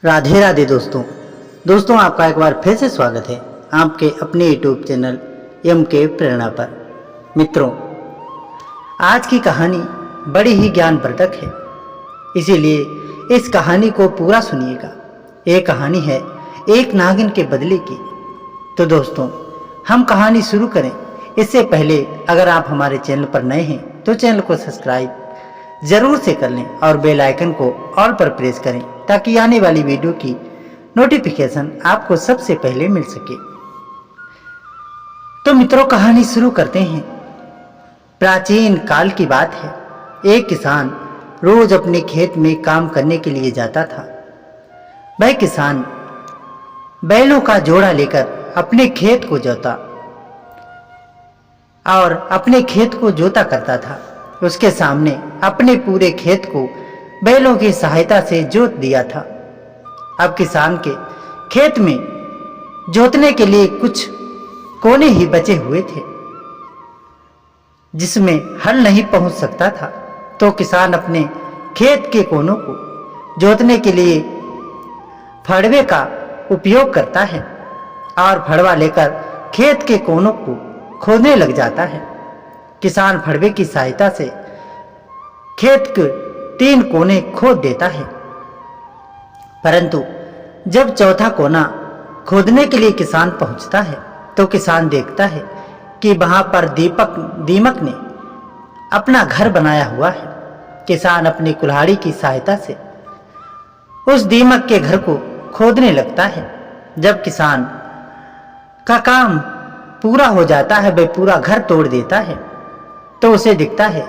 राधे राधे दोस्तों आपका एक बार फिर से स्वागत है आपके अपने यूट्यूब चैनल एम के प्रेरणा पर। मित्रों, आज की कहानी बड़ी ही ज्ञानवर्धक है, इसीलिए इस कहानी को पूरा सुनिएगा। ये कहानी है एक नागिन के बदले की। तो दोस्तों, हम कहानी शुरू करें इससे पहले अगर आप हमारे चैनल पर नए हैं तो चैनल को सब्सक्राइब जरूर से कर लें और बेल आइकन को ऑल पर प्रेस करें ताकि आने वाली वीडियो की नोटिफिकेशन आपको सबसे पहले मिल सके। तो मित्रों, कहानी शुरू करते हैं। प्राचीन काल की बात है। एक किसान रोज अपने खेत में काम करने के लिए जाता था। वह किसान बैलों का जोड़ा लेकर अपने खेत को जोता और अपने खेत को जोता करता था। उसके सामने अपने पूरे खेत को बैलों की सहायता से जोत दिया था। अब किसान के खेत में जोतने के लिए कुछ कोने ही बचे हुए थे जिसमें हल नहीं पहुंच सकता था। तो किसान अपने खेत के कोनों को जोतने के लिए फड़वे का उपयोग करता है और फड़वा लेकर खेत के कोनों को खोदने लग जाता है। किसान फड़वे की सहायता से खेत के 3 कोने खोद देता है, परंतु जब चौथा कोना खोदने के लिए किसान पहुंचता है तो किसान देखता है कि वहां पर दीमक ने अपना घर बनाया हुआ है। किसान अपनी कुल्हाड़ी की सहायता से उस दीमक के घर को खोदने लगता है। जब किसान का काम पूरा हो जाता है, वह पूरा घर तोड़ देता है, तो उसे दिखता है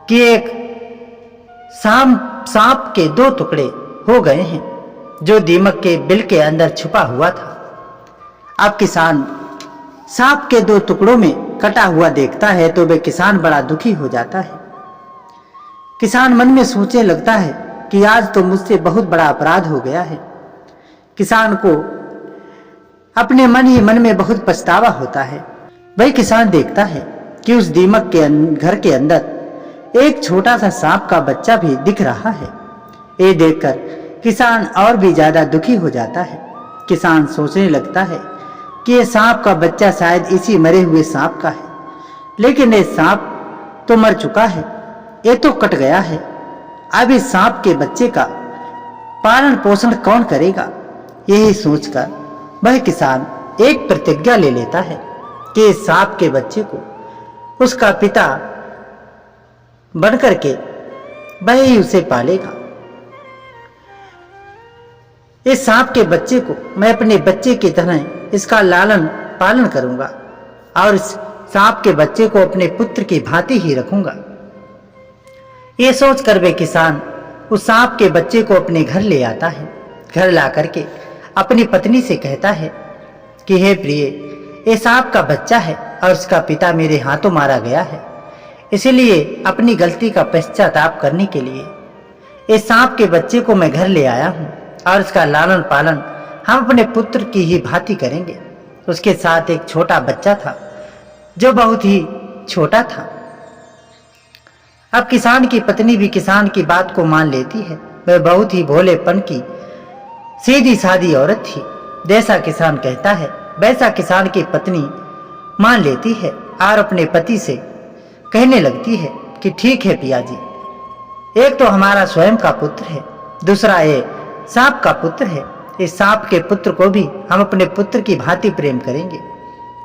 कि एक सांप के 2 टुकड़े हो गए हैं जो दीमक के बिल के अंदर छुपा हुआ था। अब किसान सांप के 2 टुकड़ों में कटा हुआ देखता है तो वह किसान बड़ा दुखी हो जाता है। किसान मन में सोचने लगता है कि आज तो मुझसे बहुत बड़ा अपराध हो गया है। किसान को अपने मन ही मन में बहुत पछतावा होता है। वही किसान देखता है कि उस दीमक के घर के अंदर एक छोटा सा सांप का बच्चा भी दिख रहा है। ये देखकर किसान और भी ज्यादा दुखी हो जाता है। किसान सोचने लगता है कि ये सांप का बच्चा शायद इसी मरे हुए सांप का है, लेकिन ये सांप तो मर चुका है, ये तो कट गया है। अब इस सांप के बच्चे का पालन पोषण कौन करेगा? यही सोचकर वह किसान एक प्रतिज्ञा ले लेता है कि इस सांप के बच्चे को उसका पिता बनकर के वह ही उसे पालेगा। इस सांप के बच्चे को मैं अपने बच्चे की तरह इसका लालन पालन करूंगा और इस सांप के बच्चे को अपने पुत्र की भांति ही रखूंगा। ये सोचकर वे किसान उस सांप के बच्चे को अपने घर ले आता है। घर ला करके अपनी पत्नी से कहता है कि हे प्रिय, ये सांप का बच्चा है और उसका पिता मेरे हाथों मारा गया है, इसलिए अपनी गलती का पश्चाताप करने के लिए इस सांप के बच्चे को मैं घर ले आया हूँ और इसका लालन पालन हम अपने पुत्र की ही भांति करेंगे। उसके साथ एक छोटा बच्चा था जो बहुत ही छोटा था। अब किसान की पत्नी भी किसान की बात को मान लेती है। वह बहुत ही भोलेपन की सीधी सादी औरत थी। जैसा किसान कहता है वैसा किसान की पत्नी मान लेती है और अपने पति से कहने लगती है कि ठीक है पिया जी, एक तो हमारा स्वयं का पुत्र है, दूसरा ये सांप का पुत्र है। इस सांप के पुत्र को भी हम अपने पुत्र की भांति प्रेम करेंगे,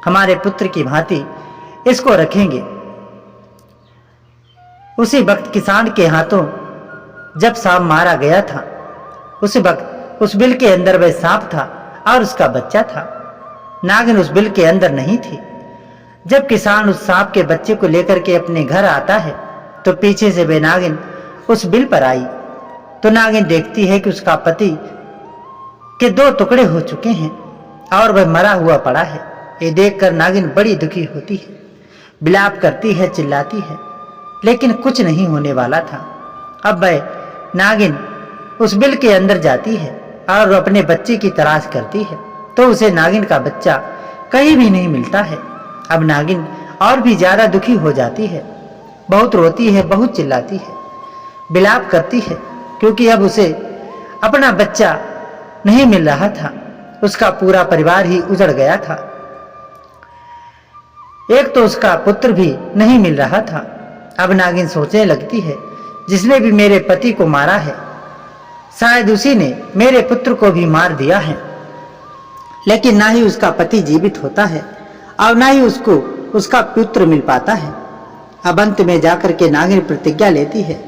हमारे पुत्र की भांति इसको रखेंगे। उसी वक्त किसान के हाथों जब सांप मारा गया था, उसी वक्त उस बिल के अंदर वह सांप था और उसका बच्चा था। नागिन उस बिल के अंदर नहीं थी। जब किसान उस सांप के बच्चे को लेकर के अपने घर आता है तो पीछे से वह नागिन उस बिल पर आई तो नागिन देखती है कि उसका पति के 2 टुकड़े हो चुके हैं और वह मरा हुआ पड़ा है। ये देखकर नागिन बड़ी दुखी होती है, विलाप करती है, चिल्लाती है, लेकिन कुछ नहीं होने वाला था। अब वह नागिन उस बिल के अंदर जाती है और अपने बच्चे की तलाश करती है तो उसे नागिन का बच्चा कहीं भी नहीं मिलता है। अब नागिन और भी ज्यादा दुखी हो जाती है, बहुत रोती है, बहुत चिल्लाती है, विलाप करती है, क्योंकि अब उसे अपना बच्चा नहीं मिल रहा था। उसका पूरा परिवार ही उजड़ गया था। एक तो उसका पुत्र भी नहीं मिल रहा था। अब नागिन सोचने लगती है, जिसने भी मेरे पति को मारा है शायद उसी ने मेरे पुत्र को भी मार दिया है। लेकिन ना ही उसका पति जीवित होता है और ना ही उसको उसका पुत्र मिल पाता है। अब अंत में जाकर के नागिन प्रतिज्ञा लेती है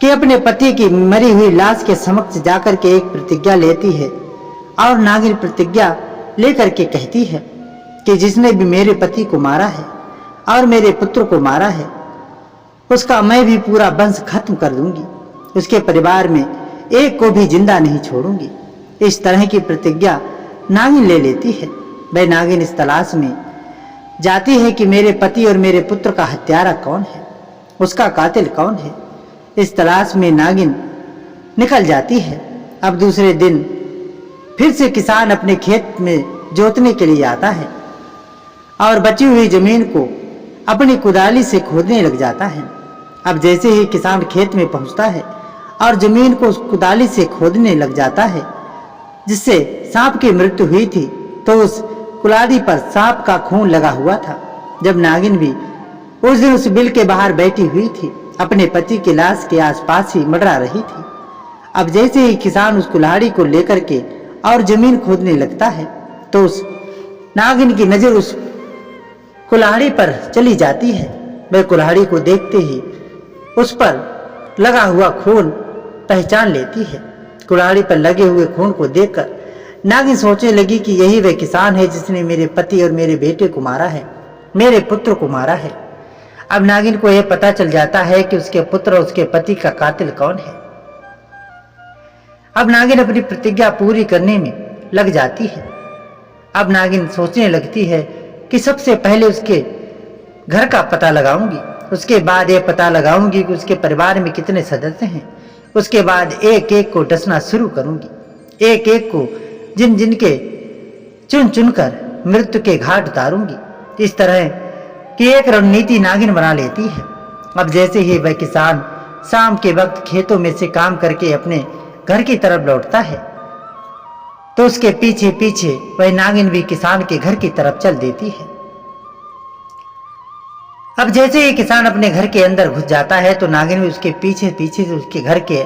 कि अपने पति की मरी हुई लाश के समक्ष जाकर के एक प्रतिज्ञा लेती है और नागिन प्रतिज्ञा लेकर के कहती है कि जिसने भी मेरे पति को मारा है और मेरे पुत्र को मारा है उसका मैं भी पूरा वंश खत्म कर दूंगी, उसके परिवार में एक को भी जिंदा नहीं छोड़ूंगी। इस तरह की प्रतिज्ञा नागिन ले लेती है। वह नागिन इस तलाश में जाती है कि मेरे पति और मेरे पुत्र का हत्यारा कौन है, उसका कातिल कौन है। इस तलाश में नागिन निकल जाती है। अब दूसरे दिन फिर से किसान अपने खेत में जोतने के लिए आता है और बची हुई जमीन को अपनी कुदाली से खोदने लग जाता है। अब जैसे ही किसान खेत में पहुंचता है और जमीन को उस कुदाली से खोदने लग जाता है जिससे सांप की मृत्यु हुई थी, तो उस कुल्हाड़ी पर सांप का खून लगा हुआ था। जब नागिन भी उस दिन उस बिल के बाहर बैठी हुई थी, अपने पति की लाश के आसपास ही मंडरा रही थी। अब जैसे ही किसान उस कुल्हाड़ी को लेकर के और जमीन खोदने लगता है तो उस नागिन की नजर उस कुल्हाड़ी पर चली जाती है। वह कुल्हाड़ी को देखते ही उस पर लगा हुआ खून पहचान लेती है। कुल्हाड़ी पर लगे हुए खून को देखकर नागिन सोचने लगी कि यही वह किसान है जिसने मेरे पति और मेरे बेटे को मारा है, मेरे पुत्र को मारा है। अब नागिन को यह पता चल जाता है कि उसके पुत्र और उसके पति का कातिल कौन है। अब नागिन अपनी प्रतिज्ञा पूरी करने में लग जाती है। अब नागिन सोचने लगती है कि सबसे पहले उसके घर का पता लगाऊंगी, उसके बाद यह पता लगाऊंगी कि उसके परिवार में कितने सदस्य हैं, उसके बाद एक एक को डसना शुरू करूंगी, एक एक को जिन जिन के चुन चुन कर मृत्यु के घाट उतारूंगी। इस तरह की एक रणनीति नागिन बना लेती है। अब जैसे ही वह किसान शाम के वक्त खेतों में से काम करके अपने घर की तरफ लौटता है तो उसके पीछे पीछे वह नागिन भी किसान के घर की तरफ चल देती है। अब जैसे ही किसान अपने घर के अंदर घुस जाता है तो नागिन भी उसके पीछे पीछे से उसके घर के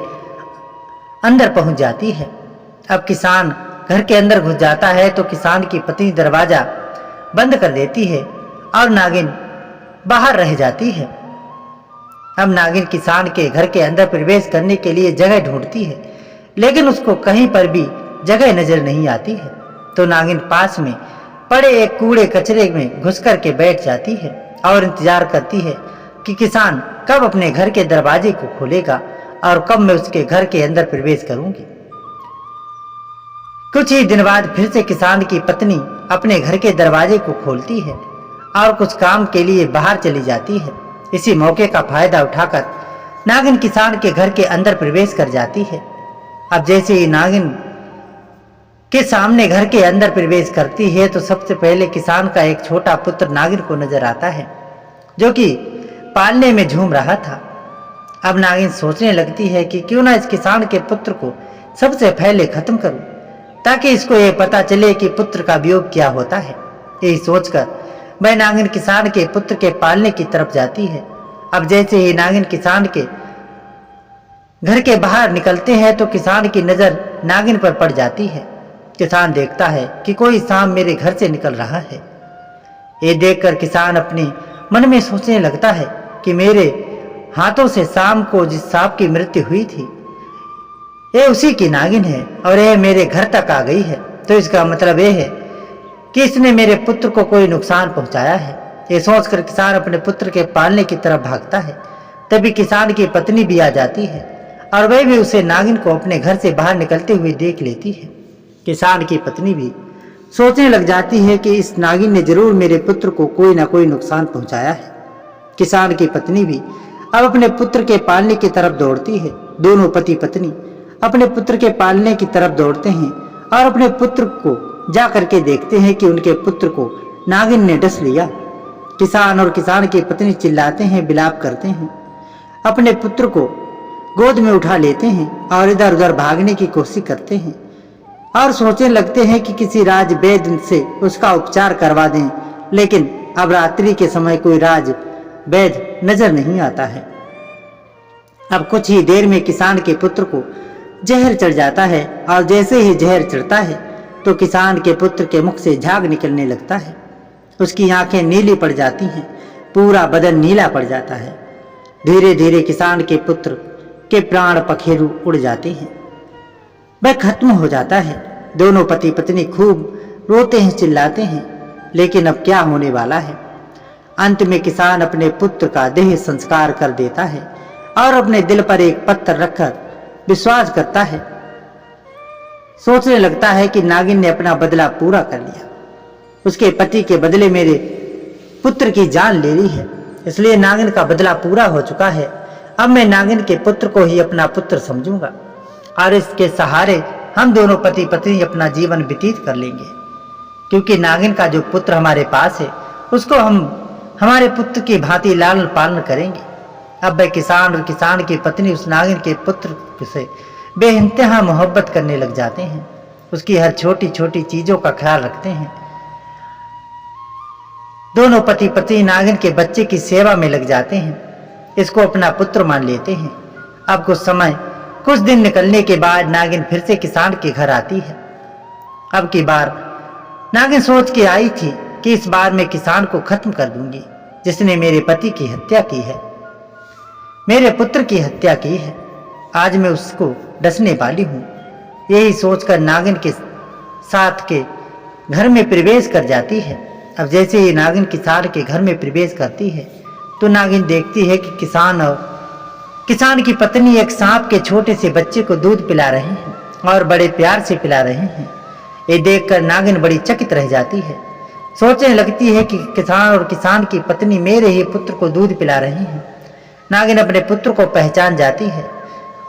अंदर पहुंच जाती है। अब किसान घर के अंदर घुस जाता है तो किसान की पत्नी दरवाजा बंद कर देती है और नागिन बाहर रह जाती है। अब नागिन किसान के घर के अंदर प्रवेश करने के लिए जगह ढूंढती है, लेकिन उसको कहीं पर भी जगह नजर नहीं आती है। तो नागिन पास में पड़े एक कूड़े कचरे में घुस कर के बैठ जाती है और इंतजार करती है कि किसान कब अपने घर के दरवाजे को खोलेगा और कब मैं उसके घर के अंदर प्रवेश करूंगी। कुछ ही दिन बाद फिर से किसान की पत्नी अपने घर के दरवाजे को खोलती है और कुछ काम के लिए बाहर चली जाती है। इसी मौके का फायदा उठाकर नागिन किसान के घर के अंदर प्रवेश कर जाती है। अब जैसे ही नागिन के सामने घर के अंदर प्रवेश करती है तो सबसे पहले किसान का एक छोटा पुत्र नागिन को नजर आता है जो कि पालने में झूम रहा था। अब नागिन सोचने लगती है कि क्यों ना इस किसान के पुत्र को सबसे पहले खत्म करूं ताकि इसको यह पता चले कि पुत्र का वियोग क्या होता है। यही सोचकर वह नागिन किसान के पुत्र के पालने की तरफ जाती है। अब जैसे ही नागिन किसान के घर के बाहर निकलते हैं तो किसान की नजर नागिन पर पड़ जाती है। किसान देखता है कि कोई सांप मेरे घर से निकल रहा है। ये देखकर किसान अपने मन में सोचने लगता है कि मेरे हाथों से शाम को जिस सांप की मृत्यु हुई थी ये उसी की नागिन है और यह मेरे घर तक आ गई है, तो इसका मतलब यह है कि इसने मेरे पुत्र को कोई नुकसान पहुंचाया है। ये सोचकर किसान अपने पुत्र के पालने की तरफ भागता है। तभी किसान की पत्नी भी आ जाती है और वह भी उसे नागिन को अपने घर से बाहर निकलते हुए देख लेती है। किसान की पत्नी भी सोचने लग जाती है कि इस नागिन ने जरूर मेरे पुत्र को कोई ना कोई नुकसान पहुंचाया है। किसान की पत्नी भी अब अपने पुत्र के पालने की तरफ दौड़ती है। दोनों पति पत्नी अपने पुत्र के पालने की तरफ दौड़ते हैं और अपने पुत्र को जा करके देखते हैं कि उनके पुत्र को नागिन ने डस लिया। किसान और किसान की पत्नी चिल्लाते हैं, विलाप करते हैं, अपने पुत्र को गोद में उठा लेते हैं और इधर उधर भागने की कोशिश करते हैं। और सोचने लगते हैं कि किसी राज वैद्य से उसका उपचार करवा दें, लेकिन अब रात्रि के समय कोई राज वैद्य नजर नहीं आता है। अब कुछ ही देर में किसान के पुत्र को जहर चढ़ जाता है और जैसे ही जहर चढ़ता है तो किसान के पुत्र के मुख से झाग निकलने लगता है। उसकी आंखें नीली पड़ जाती हैं, पूरा बदन नीला पड़ जाता है। धीरे धीरे किसान के पुत्र के प्राण पखेरु उड़ जाते हैं, वह खत्म हो जाता है। दोनों पति पत्नी खूब रोते हैं, चिल्लाते हैं, लेकिन अब क्या होने वाला है। अंत में किसान अपने पुत्र का देह संस्कार कर देता है और अपने दिल पर एक पत्थर रखकर विश्वास करता है। सोचने लगता है कि नागिन ने अपना बदला पूरा कर लिया, उसके पति के बदले मेरे पुत्र की जान ले ली है, इसलिए नागिन का बदला पूरा हो चुका है। अब मैं नागिन के पुत्र को ही अपना पुत्र समझूंगा और इसके सहारे हम दोनों पति पत्नी अपना जीवन व्यतीत कर लेंगे, क्योंकि नागिन का जो पुत्र हमारे पास है उसको हम हमारे पुत्र की भांति लालन पालन करेंगे। अब वह किसान और किसान की पत्नी उस नागिन के पुत्र से बेइंतहा मोहब्बत करने लग जाते हैं, उसकी हर छोटी छोटी चीजों का ख्याल रखते हैं। दोनों पति पत्नी नागिन के बच्चे की सेवा में लग जाते हैं, इसको अपना पुत्र मान लेते हैं। अब कुछ दिन निकलने के बाद नागिन फिर से किसान के घर आती है। अब की बार नागिन सोच के आई थी कि इस बार मैं किसान को खत्म कर दूंगी, जिसने मेरे पति की हत्या की है, मेरे पुत्र की हत्या की है। आज मैं उसको डसने वाली हूँ। यही सोचकर नागिन के साथ के घर में प्रवेश कर जाती है। अब जैसे ही नागिन किसान के घर में प्रवेश करती है तो नागिन देखती है कि किसान की पत्नी एक सांप के छोटे से बच्चे को दूध पिला रहे हैं और बड़े प्यार से पिला रहे हैं। ये देखकर नागिन बड़ी चकित रह जाती है, सोचने लगती है कि किसान और किसान की पत्नी मेरे ही पुत्र को दूध पिला रही हैं। नागिन अपने पुत्र को पहचान जाती है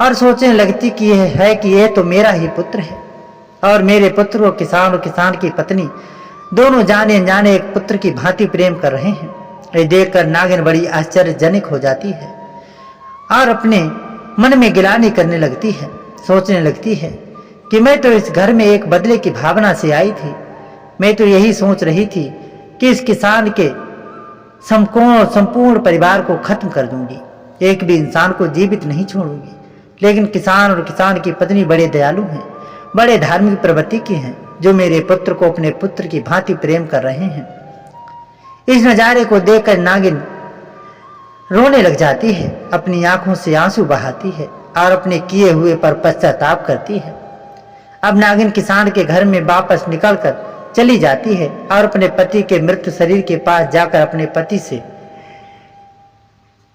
और सोचने लगती कि यह तो मेरा ही पुत्र है और मेरे पुत्र और किसान की पत्नी दोनों जाने अनजाने एक पुत्र की भांति प्रेम कर रहे हैं। ये देखकर नागिन बड़ी आश्चर्यजनक हो जाती है और अपने मन में गिलानी करने लगती है। सोचने लगती है कि मैं तो इस घर में एक बदले की भावना से आई थी। मैं तो यही सोच रही थी कि इस किसान के संपूर्ण परिवार को खत्म कर दूंगी, एक भी इंसान को जीवित नहीं छोड़ूंगी। लेकिन किसान और किसान की पत्नी बड़े दयालु हैं, बड़े धार्मिक प्रवृत्ति के हैं, जो मेरे पुत्र को अपने पुत्र की भांति प्रेम कर रहे हैं। इस नज़ारे को देखकर नागिन रोने लग जाती है, अपनी आंखों से आंसू बहाती है और अपने किए हुए पर पश्चाताप करती है। अब नागिन किसान के घर में वापस निकलकर चली जाती है और अपने पति के मृत शरीर के पास जाकर अपने पति से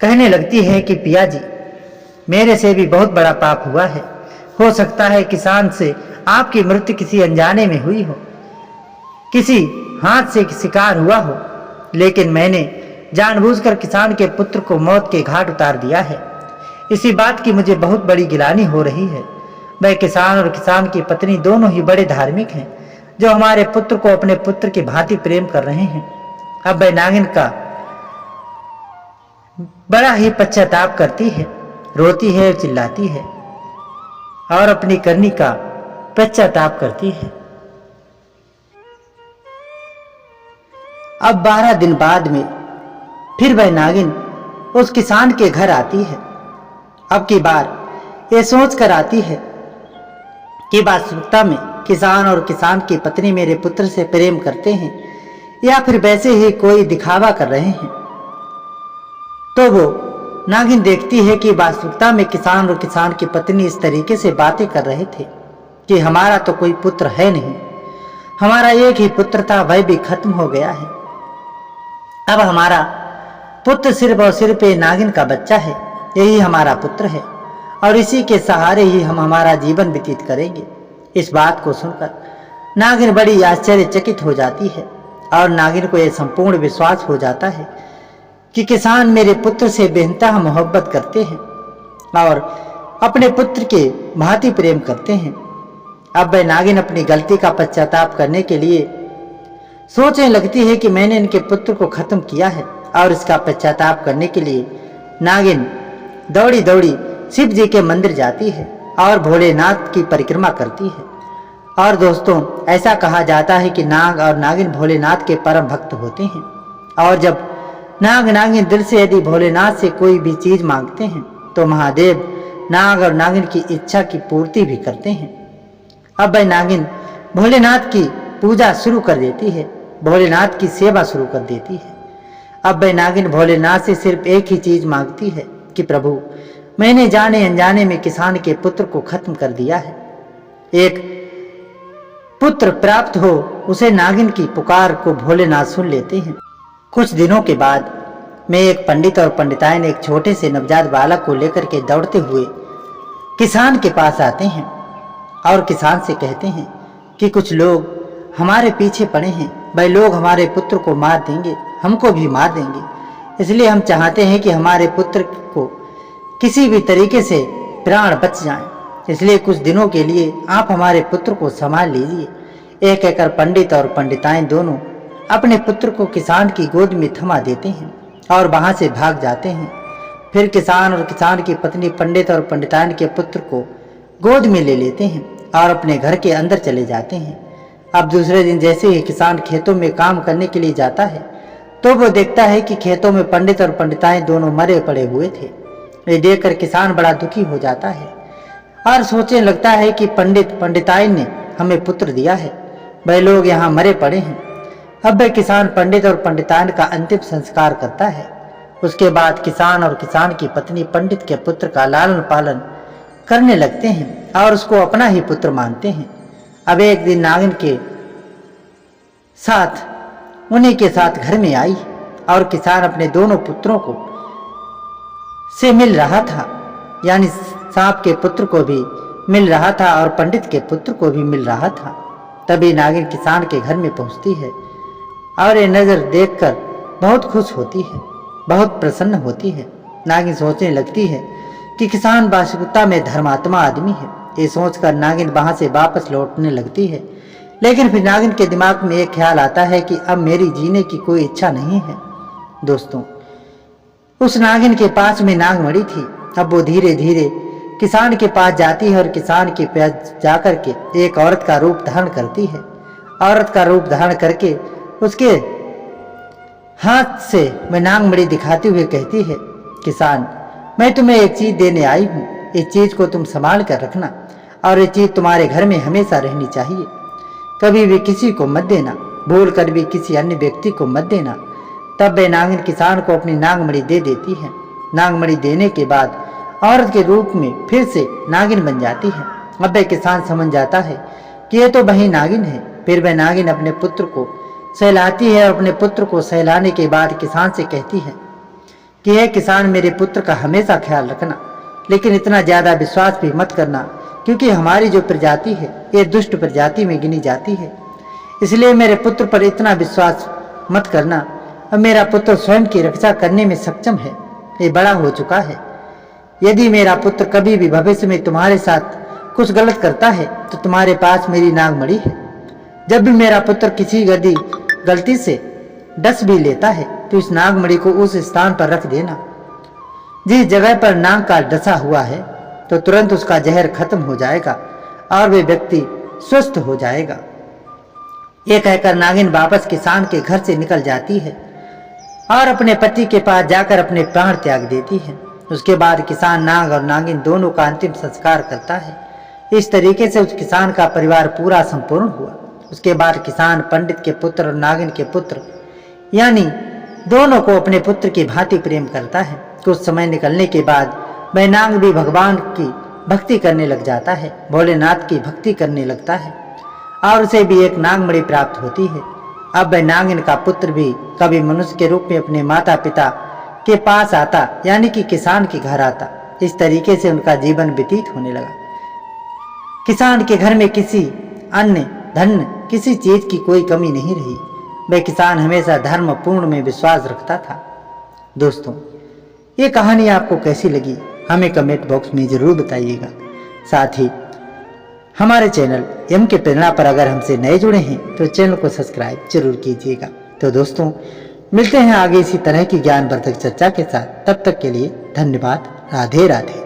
कहने लगती है कि पिया जी, मेरे से भी बहुत बड़ा पाप हुआ है। हो सकता है किसान से आपकी मृत्यु किसी अनजाने में हुई हो, किसी हाथ से शिकार हुआ हो, लेकिन मैंने जानबूझकर किसान के पुत्र को मौत के घाट उतार दिया है। इसी बात की मुझे बहुत बड़ी गिलानी हो रही है। वह किसान और किसान की पत्नी दोनों ही बड़े धार्मिक हैं, जो हमारे पुत्र को अपने पुत्र की भांति प्रेम कर रहे हैं। अब वह नागिन का बड़ा ही पश्चाताप करती है, रोती है, चिल्लाती है और अपनी करनी का पश्चाताप करती है। अब 12 दिन बाद में फिर वह नागिन उस किसान के घर आती है। अब की बार ये सोच कर आती है कि वास्तविकता में किसान और किसान की पत्नी मेरे पुत्र से प्रेम करते हैं या फिर वैसे ही कोई दिखावा कर रहे हैं। तो वो नागिन देखती है कि वास्तविकता में किसान और किसान की पत्नी इस तरीके से बातें कर रहे थे कि हमारा तो कोई पुत्र है नहीं, हमारा एक ही पुत्र था, वह भी खत्म हो गया है। अब हमारा पुत्र सिर्फ और सिर्फ नागिन का बच्चा है, यही हमारा पुत्र है और इसी के सहारे ही हम हमारा जीवन व्यतीत करेंगे। इस बात को सुनकर नागिन बड़ी आश्चर्यचकित हो जाती है और नागिन को यह संपूर्ण विश्वास हो जाता है कि किसान मेरे पुत्र से बेइंतहा मोहब्बत करते हैं और अपने पुत्र के भांति प्रेम करते हैं। अब वह नागिन अपनी गलती का पश्चाताप करने के लिए सोचने लगती है कि मैंने इनके पुत्र को खत्म किया है और इसका पश्चाताप करने के लिए नागिन दौड़ी दौड़ी शिव जी के मंदिर जाती है और भोलेनाथ की परिक्रमा करती है और दोस्तों, ऐसा कहा जाता है कि नाग और नागिन भोलेनाथ के परम भक्त होते हैं, और जब नाग नागिन दिल से यदि भोलेनाथ से कोई भी चीज मांगते हैं तो महादेव नाग और नागिन की इच्छा की पूर्ति भी करते हैं। अब वह नागिन भोलेनाथ की पूजा शुरू कर देती है, भोलेनाथ की सेवा शुरू कर देती है। अब वह नागिन भोलेनाथ से सिर्फ एक ही चीज मांगती है कि प्रभु, मैंने जाने अनजाने में किसान के पुत्र को खत्म कर दिया है, एक पुत्र प्राप्त हो। उसे नागिन की पुकार को भोलेनाथ सुन लेते हैं। कुछ दिनों के बाद में एक पंडित और पंडिताइन एक छोटे से नवजात बालक को लेकर के दौड़ते हुए किसान के पास आते हैं और किसान से कहते हैं कि कुछ लोग हमारे पीछे पड़े हैं, वह लोग हमारे पुत्र को मार देंगे, हमको भी मार देंगे, इसलिए हम चाहते हैं कि हमारे पुत्र को किसी भी तरीके से प्राण बच जाएं, इसलिए कुछ दिनों के लिए आप हमारे पुत्र को संभाल लीजिए। एक एकड़ पंडित और पंडिताइन दोनों अपने पुत्र को किसान की गोद में थमा देते हैं और वहां से भाग जाते हैं। फिर किसान और किसान की पत्नी पंडित और पंडिताइन के पुत्र को गोद में ले लेते हैं और अपने घर के अंदर चले जाते हैं। अब दूसरे दिन जैसे ही किसान खेतों में काम करने के लिए जाता है तो वो देखता है कि खेतों में पंडित और पंडिताइन दोनों मरे पड़े हुए थे। ये देखकर किसान बड़ा दुखी हो जाता है और सोचने लगता है कि पंडित पंडिताइन ने हमें पुत्र दिया है, वह लोग यहाँ मरे पड़े हैं। अब वह किसान पंडित और पंडिताइन का अंतिम संस्कार करता है। उसके बाद किसान और किसान की पत्नी पंडित के पुत्र का लालन पालन करने लगते हैं और उसको अपना ही पुत्र मानते हैं। अब एक दिन नागिन के साथ उन्हीं के साथ घर में आई और किसान अपने दोनों पुत्रों को से मिल रहा था, यानी सांप के पुत्र को भी मिल रहा था और पंडित के पुत्र को भी मिल रहा था। तभी नागिन किसान के घर में पहुंचती है और ये नजर देखकर बहुत खुश होती है, बहुत प्रसन्न होती है। नागिन सोचने लगती है कि किसान वास्तविकता में धर्मात्मा आदमी है। ये सोचकर नागिन वहां से वापस लौटने लगती है, लेकिन फिर नागिन के दिमाग में एक ख्याल आता है कि अब मेरी जीने की कोई इच्छा नहीं है। दोस्तों, उस नागिन के पास में नागमणि थी। अब वो धीरे धीरे किसान के पास जाती है और किसान के पास जाकर के एक औरत का रूप धारण करती है। औरत का रूप धारण करके उसके हाथ से वह नागमणि दिखाते हुए कहती है, किसान, मैं तुम्हें एक चीज देने आई हूँ, इस चीज को तुम संभाल कर रखना और ये चीज तुम्हारे घर में हमेशा रहनी चाहिए। कभी भी किसी को मत देना, भूल कर भी किसी अन्य व्यक्ति को मत देना। तब वह नागिन किसान को अपनी नागमणि दे देती है। नागमणि देने के बाद औरत के रूप में फिर से नागिन बन जाती है। अब वह किसान समझ जाता है कि ये तो वही नागिन है। फिर वह नागिन अपने पुत्र को सहलाती है और अपने पुत्र को सहलाने के बाद किसान से कहती है कि हे किसान, मेरे पुत्र का हमेशा ख्याल रखना, लेकिन इतना ज्यादा विश्वास भी मत करना, क्योंकि हमारी जो प्रजाति है ये दुष्ट प्रजाति में गिनी जाती है, इसलिए मेरे पुत्र पर इतना विश्वास मत करना। अब मेरा पुत्र स्वयं की रक्षा करने में सक्षम है, ये बड़ा हो चुका है। यदि मेरा पुत्र कभी भी भविष्य में तुम्हारे साथ कुछ गलत करता है तो तुम्हारे पास मेरी नागमणि है। जब भी मेरा पुत्र किसी गलती से डस भी लेता है तो इस नागमणि को उस स्थान पर रख देना जिस जगह पर नाग का डसा हुआ है, तो तुरंत उसका जहर खत्म हो जाएगा और वे व्यक्ति स्वस्थ हो जाएगा। ये कहकर नागिन वापस किसान के घर से निकल जाती है और अपने पति के पास जाकर अपने प्राण त्याग देती है। उसके बाद किसान नाग और नागिन दोनों का अंतिम संस्कार करता है। इस तरीके से उस किसान का परिवार पूरा संपूर्ण हुआ। उसके बाद किसान पंडित के पुत्र और नागिन के पुत्र यानी दोनों को अपने पुत्र की भांति प्रेम करता है। कुछ समय निकलने के बाद वह नाग भी भगवान की भक्ति करने लग जाता है, भोलेनाथ की भक्ति करने लगता है और उसे भी एक नागमणि प्राप्त होती है। अब वह नागिन का पुत्र भी कभी मनुष्य के रूप में अपने माता पिता के पास आता, यानी कि किसान के घर आता। इस तरीके से उनका जीवन व्यतीत होने लगा। किसान के घर में किसी अन्य धन किसी चीज की कोई कमी नहीं रही। वह किसान हमेशा धर्म पूर्ण में विश्वास रखता था। दोस्तों, ये कहानी आपको कैसी लगी हमें कमेंट बॉक्स में जरूर बताइएगा। साथ ही हमारे चैनल यम के प्रेरणा पर अगर हमसे नए जुड़े हैं तो चैनल को सब्सक्राइब जरूर कीजिएगा। तो दोस्तों, मिलते हैं आगे इसी तरह की ज्ञानवर्धक चर्चा के साथ। तब तक के लिए धन्यवाद। राधे राधे।